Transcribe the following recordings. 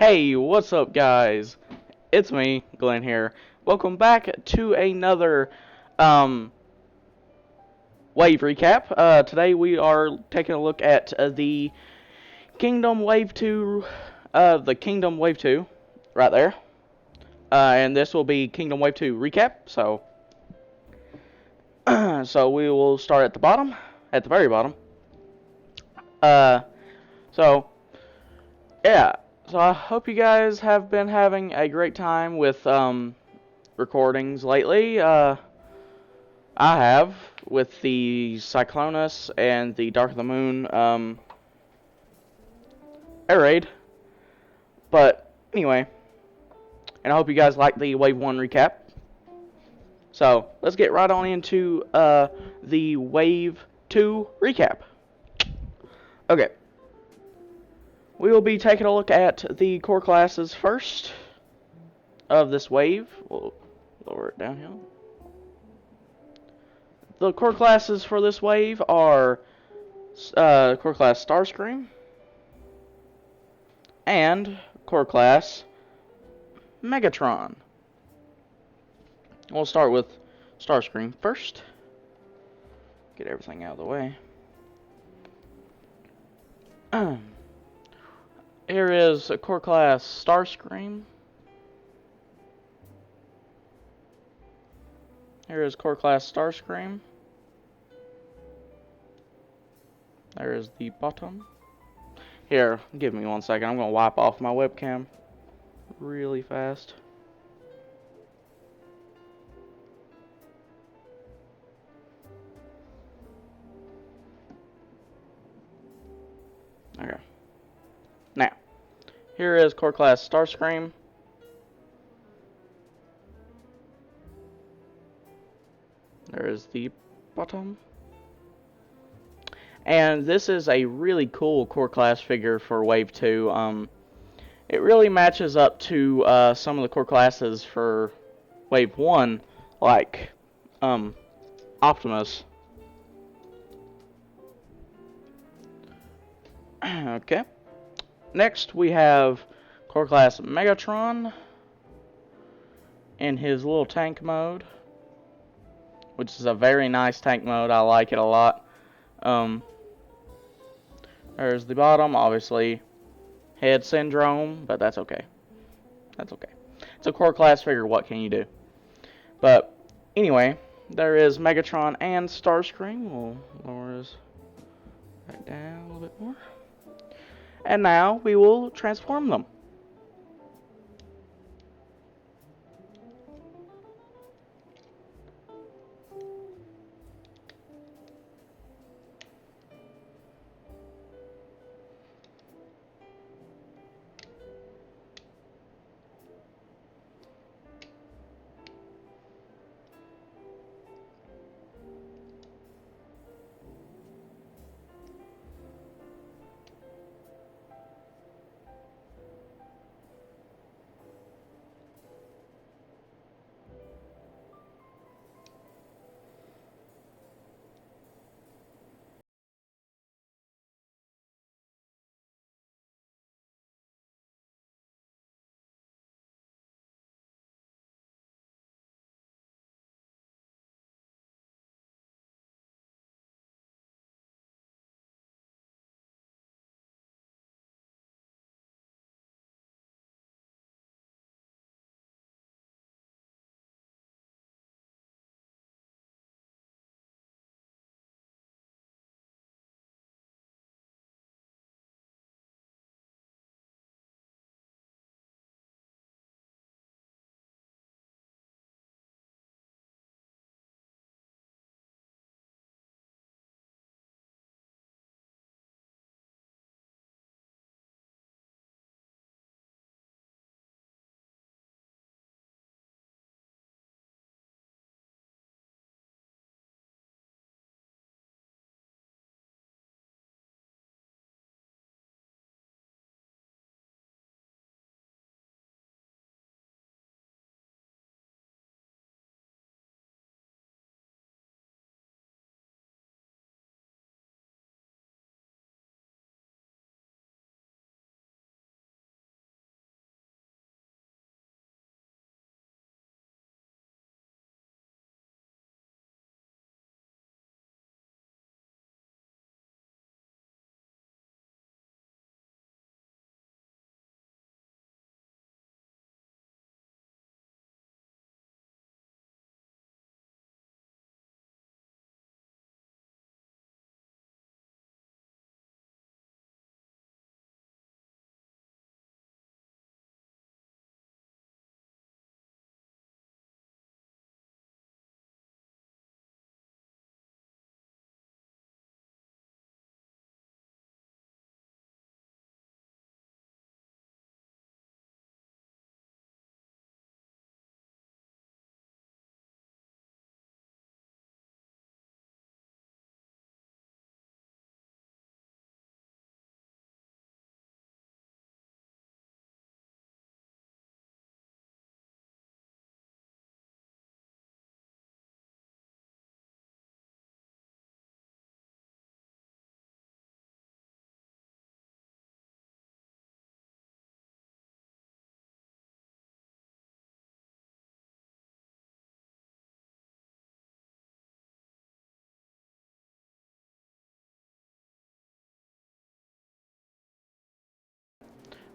Hey, what's up, guys? It's me, Glenn here. Welcome back to another um, Wave recap. Today we are taking a look at the Kingdom Wave 2, the Kingdom Wave 2, right there. And this will be Kingdom Wave 2 recap. So, so we will start at the bottom, at the very bottom. Uh, so yeah. So I hope you guys have been having a great time with recordings lately. I have with the Cyclonus and the Dark of the Moon air raid. But anyway, and I hope you guys like the Wave 1 recap. So let's get right on into the Wave 2 recap. Okay. We will be taking a look at the core classes first of this wave. We'll lower it down here. The core classes for this wave are core class Starscream and core class Megatron. We'll start with Starscream first. Get everything out of the way. Here is a core class Starscream. Here is core class Starscream. There is the bottom. Here, give me 1 second. I'm going to wipe off my webcam really fast. Okay. Now, here is core class Starscream. There is the bottom. And this is a really cool core class figure for Wave 2. It really matches up to some of the core classes for Wave 1, like Optimus. Okay. Next, we have core class Megatron in his little tank mode, which is a very nice tank mode. I like it a lot. There's the bottom, obviously head syndrome, but that's okay. That's okay. It's a core class figure, what can you do? But anyway, there is Megatron and Starscream. We'll lower this back down a little bit more. And now we will transform them.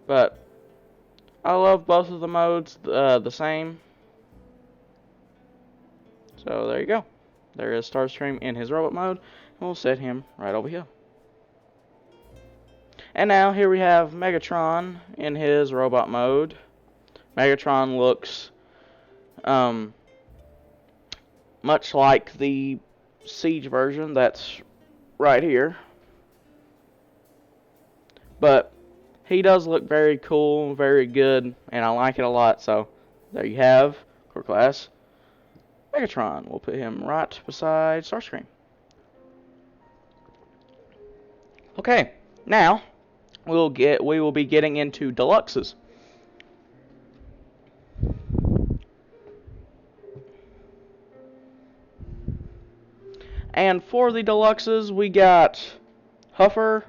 But I love both of the modes the same. So there you go. There is Starscream in his robot mode. And we'll set him right over here. And now here we have Megatron in his robot mode. Megatron looks much like the Siege version that's right here. But he does look very cool, very good, and I like it a lot. So there you have Core Class Megatron. We'll put him right beside Starscream. Okay, now we will be getting into deluxes. And for the deluxes, we got Huffer,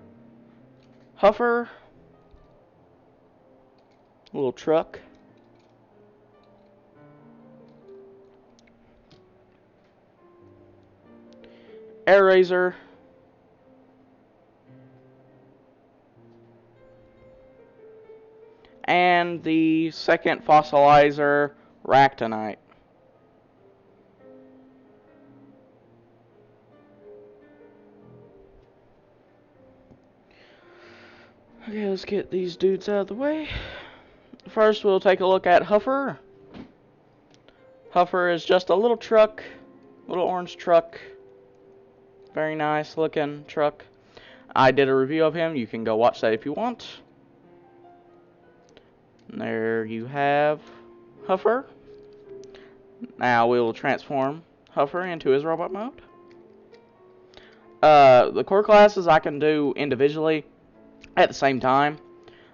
little truck, Airazor, and the second fossilizer, Ractonite. Okay, let's get these dudes out of the way. First, we'll take a look at Huffer. Huffer is just a little truck, little orange truck. Very nice looking truck. I did a review of him. You can go watch that if you want. And there you have Huffer. Now we will transform Huffer into his robot mode. The core classes I can do individually at the same time,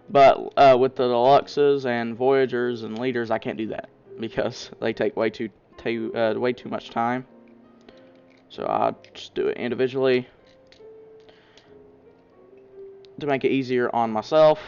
but with the deluxes and Voyagers and Leaders, I can't do that because they take way too much time. So I'll just do it individually to make it easier on myself.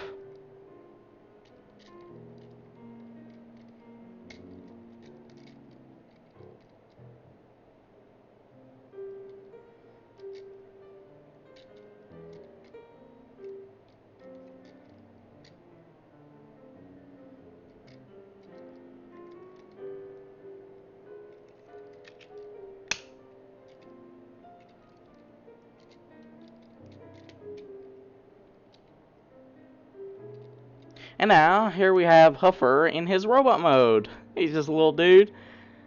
And now here we have Huffer in his robot mode. He's just a little dude,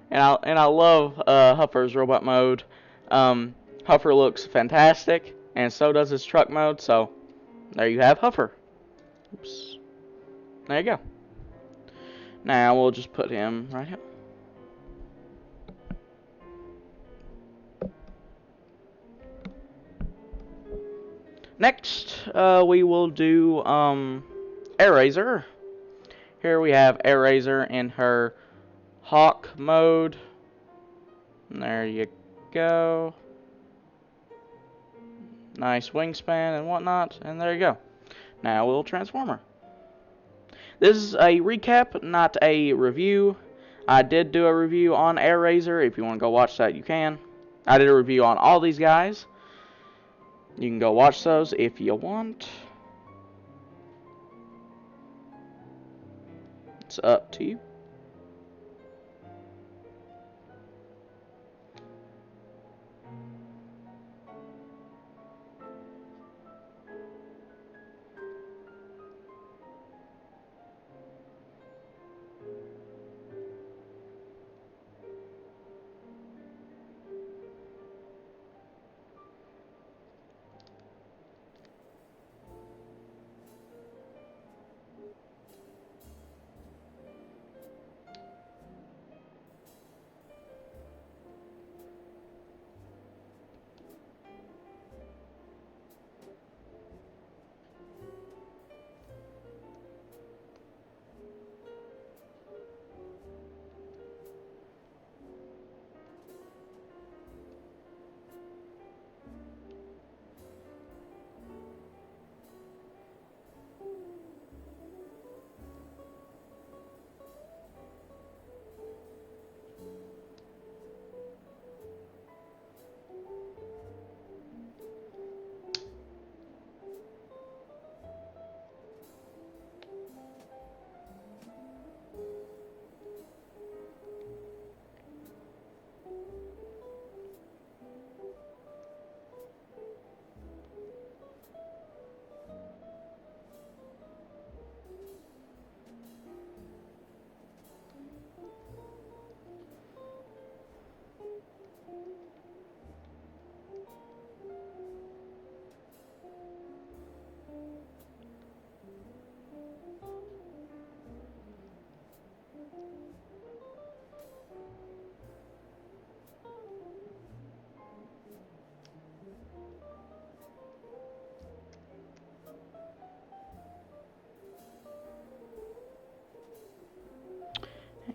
and I love Huffer's robot mode. Huffer looks fantastic, and so does his truck mode. So there you have Huffer. Oops. There you go. Now we'll just put him right here. Next, we will do Airazor. Here we have Airazor in her Hawk mode. And there you go. Nice wingspan and whatnot. And there you go. Now we'll transform her. This is a recap, not a review. I did do a review on Airazor. If you want to go watch that, you can. I did a review on all these guys. You can go watch those if you want. It's up to you.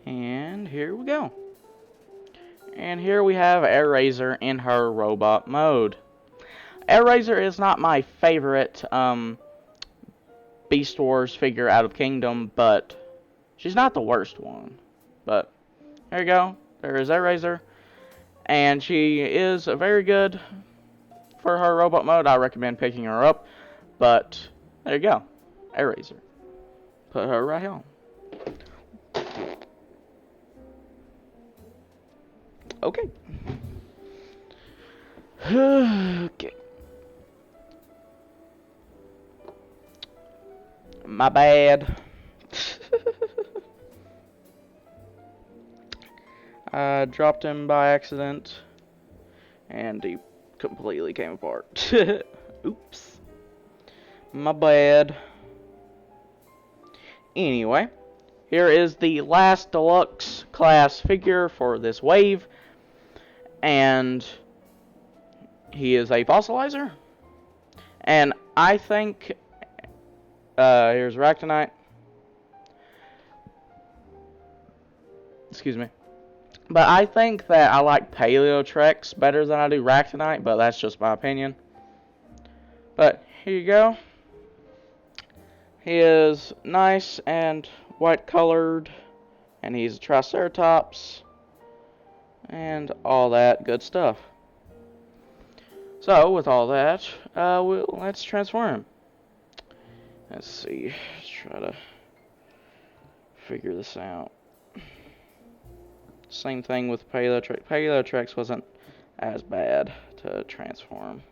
And here we go. And here we have Airazor in her robot mode. Airazor is not my favorite Beast Wars figure out of Kingdom, but she's not the worst one. But there you go. There is Airazor. And she is very good for her robot mode. I recommend picking her up. But there you go. Airazor. Put her right on. Okay. Okay. My bad. I dropped him by accident, and he completely came apart. Oops. My bad. Anyway, here is the last deluxe class figure for this wave, and he is a fossilizer. And I think, here's Ractonite. Excuse me. But I think that I like Paleotrex better than I do Ractonite, but that's just my opinion. But here you go. He is nice and white colored, and he's a Triceratops, and all that good stuff. So, with all that, let's transform him. Let's see. Let's try to figure this out. Same thing with Paleotrex. Paleotrex wasn't as bad to transform.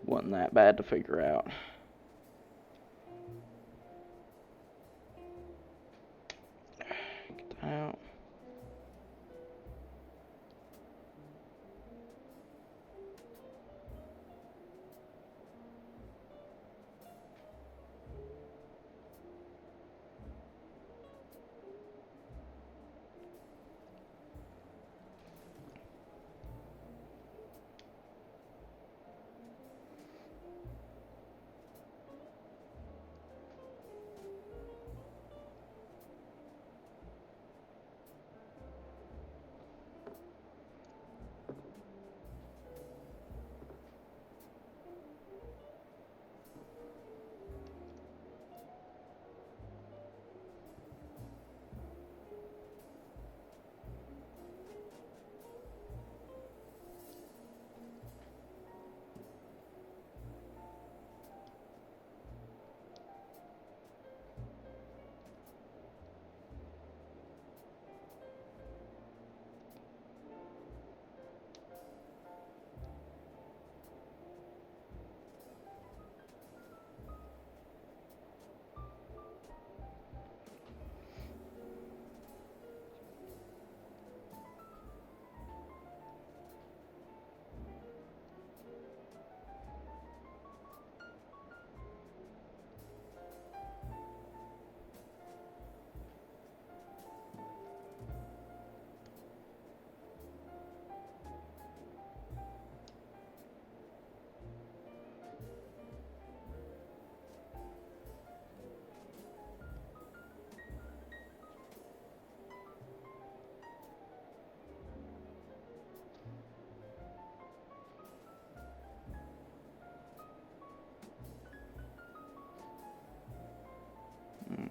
Wasn't that bad to figure out. Get that out.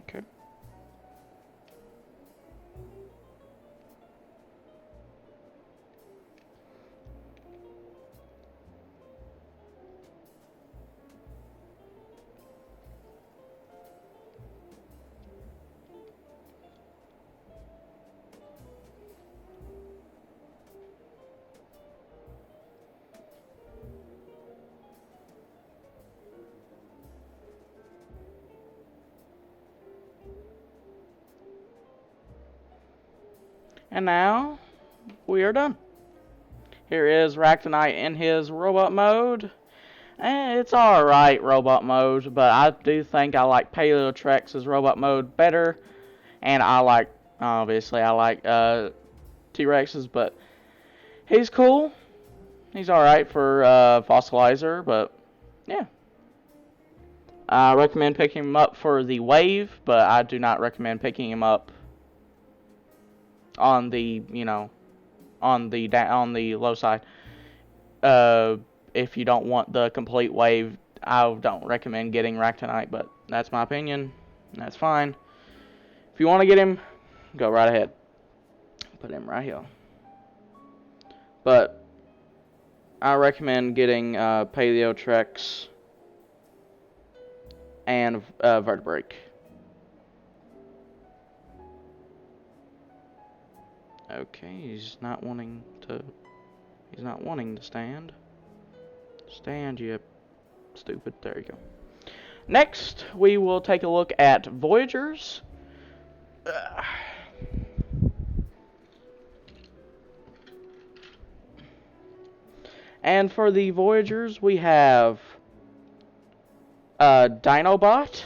Okay. And now, we are done. Here is Ractonite in his robot mode. And it's alright robot mode, but I do think I like Paleotrex's robot mode better. And I like, obviously, I like T-Rex's, but he's cool. He's alright for Fossilizer, but yeah. I recommend picking him up for the wave, but I do not recommend picking him up on the, you know, on the low side. If you don't want the complete wave, I don't recommend getting Ractonite, but that's my opinion. That's fine. If you want to get him, go right ahead. Put him right here. But I recommend getting Paleotrex and Vertebrake. Okay, he's not wanting to stand. Stand, you stupid. There you go. Next, we will take a look at Voyagers. And for the Voyagers, we have Dinobot,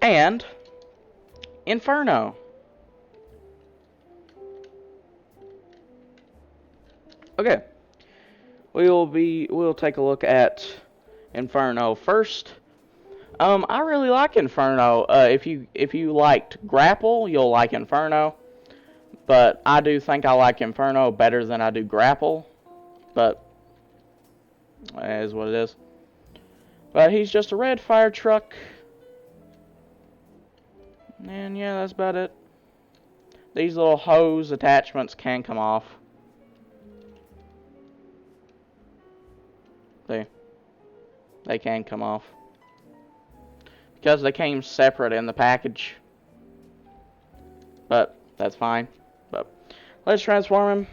and Inferno. Okay, we'll take a look at Inferno first. I really like Inferno. If you liked Grapple, you'll like Inferno. But I do think I like Inferno better than I do Grapple. But it is what it is. But he's just a red fire truck. And yeah, that's about it. These little hose attachments can come off. They can come off. Because they came separate in the package. But that's fine. But let's transform him.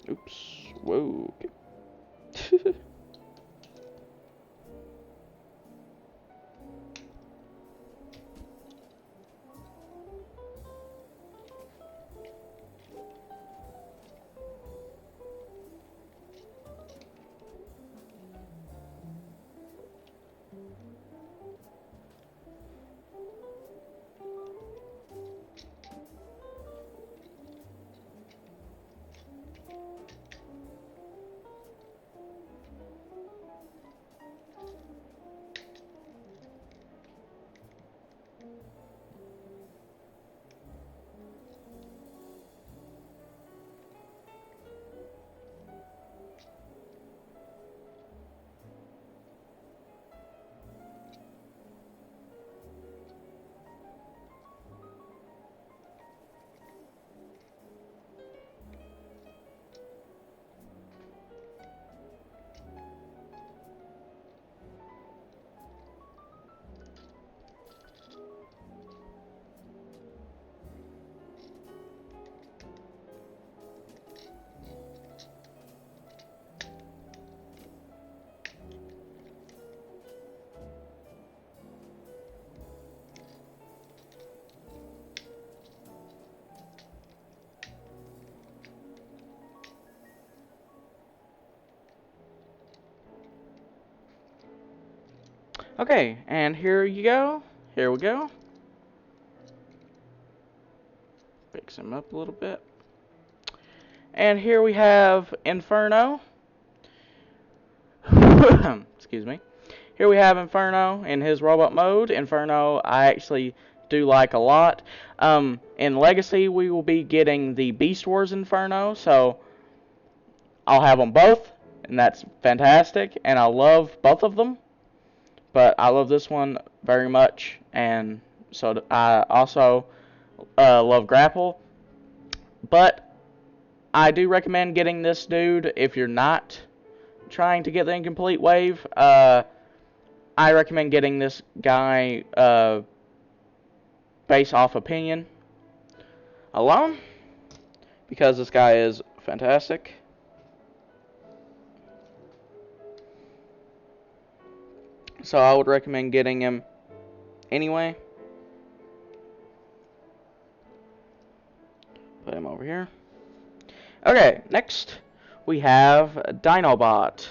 Oops. Whoa. Okay. Okay, and here you go. Here we go. Fix him up a little bit. And here we have Inferno. Excuse me. Here we have Inferno in his robot mode. Inferno I actually do like a lot. In Legacy we will be getting the Beast Wars Inferno, so I'll have them both, and that's fantastic, and I love both of them. But I love this one very much, and so I also love Grapple. But I do recommend getting this dude if you're not trying to get the incomplete wave. I recommend getting this guy based off opinion alone, because this guy is fantastic. So I would recommend getting him anyway. Put him over here. Okay, next we have Dinobot.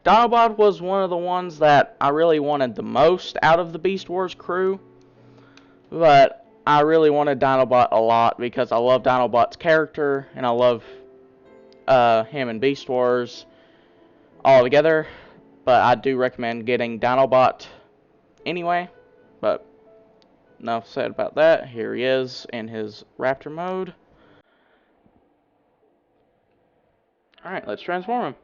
Dinobot was one of the ones that I really wanted the most out of the Beast Wars crew. But I really wanted Dinobot a lot because I love Dinobot's character and I love him in Beast Wars all together. But I do recommend getting Dinobot anyway. But enough said about that. Here he is in his Raptor mode. Alright, let's transform him.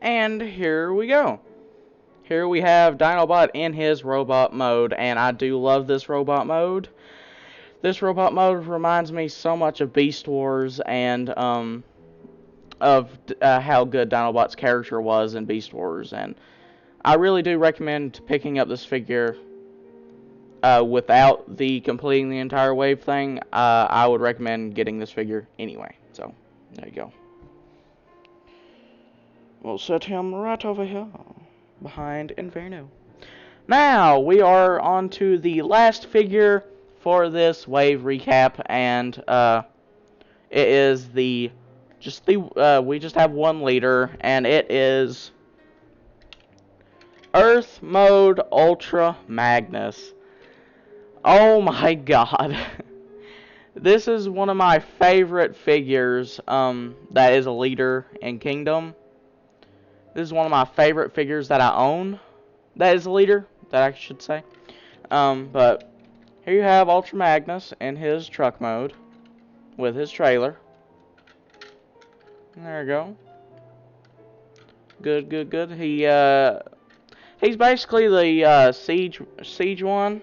And here we go. Here we have Dinobot in his robot mode, and I do love this robot mode. This robot mode reminds me so much of Beast Wars and of how good Dinobot's character was in Beast Wars, and I really do recommend picking up this figure without the completing the entire wave thing. I would recommend getting this figure anyway. So there you go. We'll set him right over here behind Inferno. Now we are on to the last figure for this wave recap, and it is we just have one leader, and it is Earth Mode Ultra Magnus. Oh my god. This is one of my favorite figures that is a leader in Kingdom. This is one of my favorite figures that I own that is a leader, that I should say. But here you have Ultra Magnus in his truck mode with his trailer. There you go. Good, good, good. He's basically the siege one,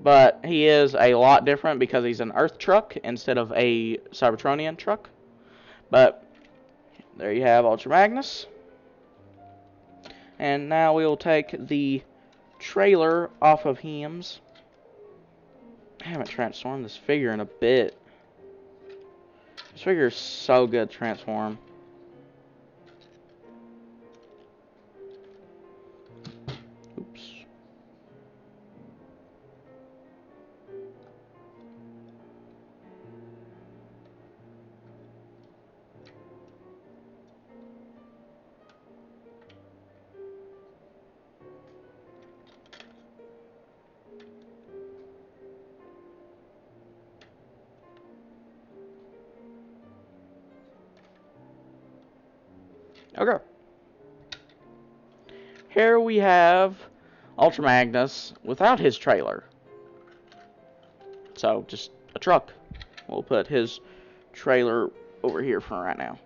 but he is a lot different because he's an Earth truck instead of a Cybertronian truck. But there you have Ultra Magnus. And now we will take the trailer off of him. I haven't transformed this figure in a bit. This figure is so good, Transform. Oops. Okay. Here we have Ultra Magnus without his trailer. So, just a truck. We'll put his trailer over here for right now.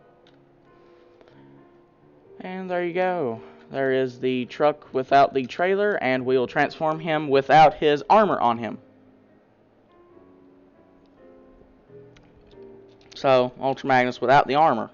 And there you go. There is the truck without the trailer, and we'll transform him without his armor on him. So, Ultra Magnus without the armor.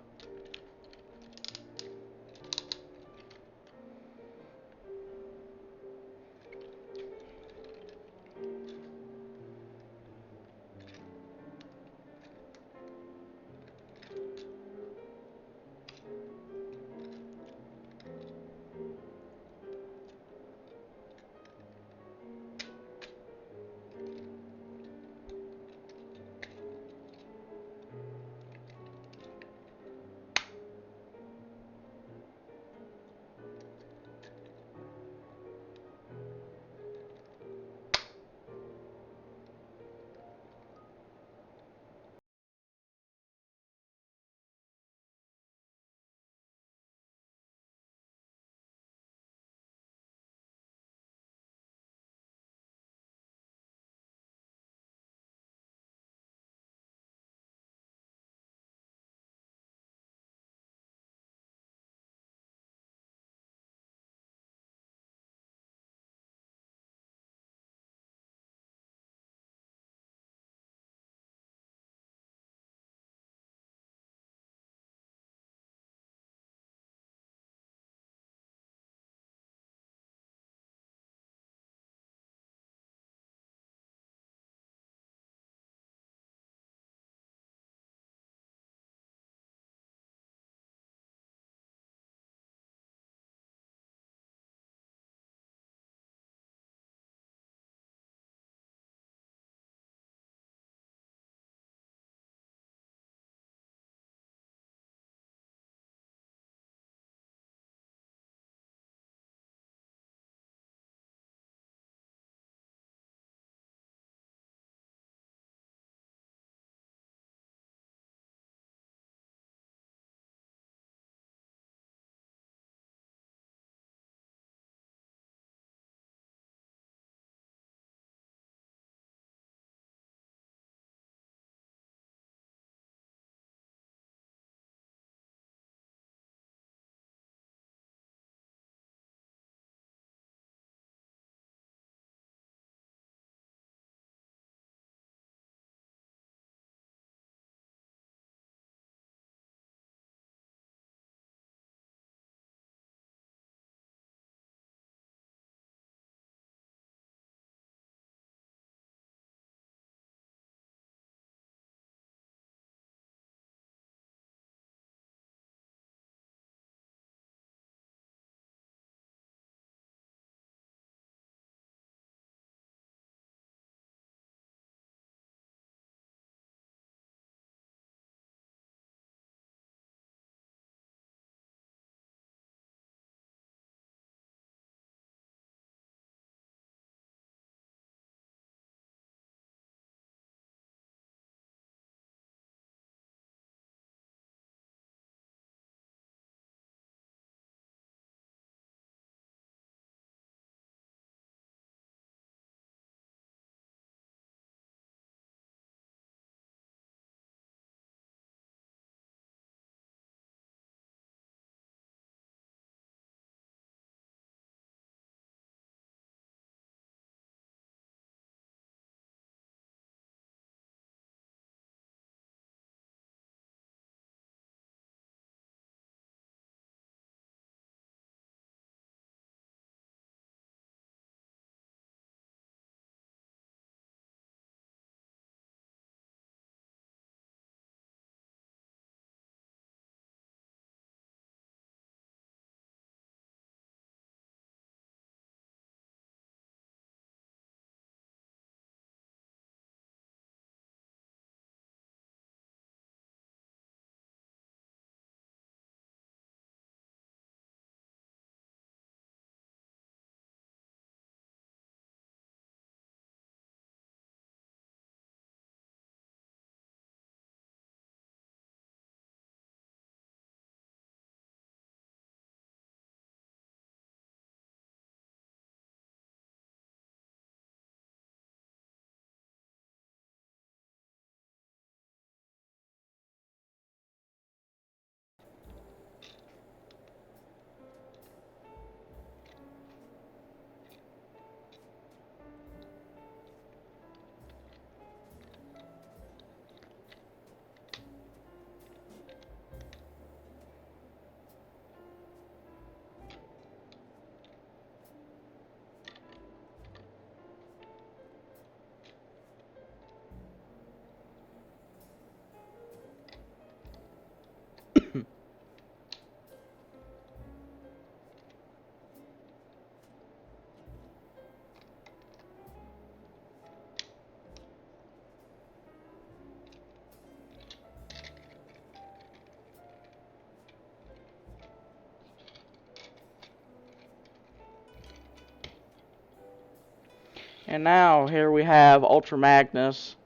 And now here we have Ultra Magnus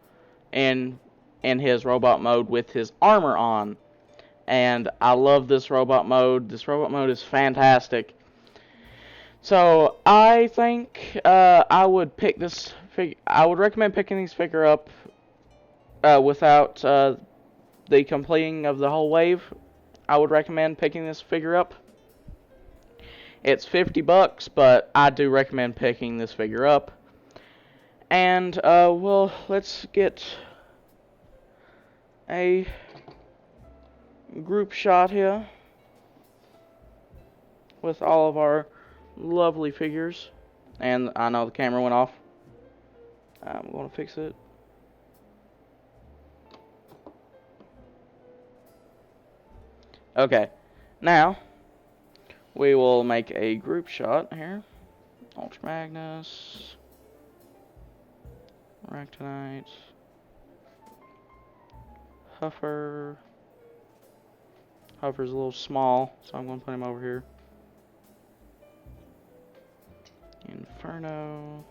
in his robot mode with his armor on. And I love this robot mode. This robot mode is fantastic. So I think I would pick this I would recommend picking this figure up without the completing of the whole wave. I would recommend picking this figure up. It's $50, but I do recommend picking this figure up. And well, let's get a group shot here with all of our lovely figures. And I know the camera went off. I'm going to fix it. Okay, now we will make a group shot here. Ultra Magnus, Ractonite, Huffer. Huffer's a little small, so I'm going to put him over here. Inferno.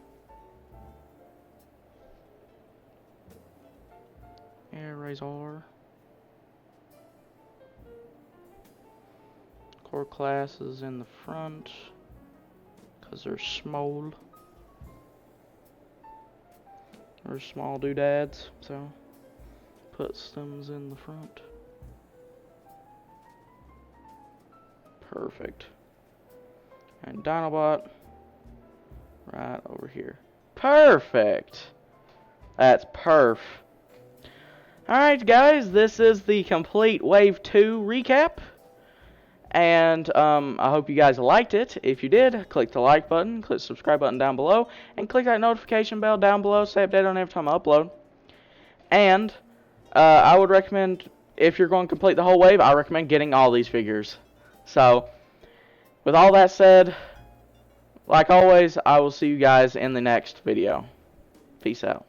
Air Razor. Core class is in the front because they're small. They're small doodads, so put stems in the front. Perfect. And Dinobot right over here. Perfect. That's perf. Alright guys, this is the complete Wave 2 recap. And I hope you guys liked it. If you did, click the like button, click the subscribe button down below, and click that notification bell down below so stay updated on every time I upload. And I would recommend, if you're going to complete the whole wave, I recommend getting all these figures. So, with all that said, like always, I will see you guys in the next video. Peace out.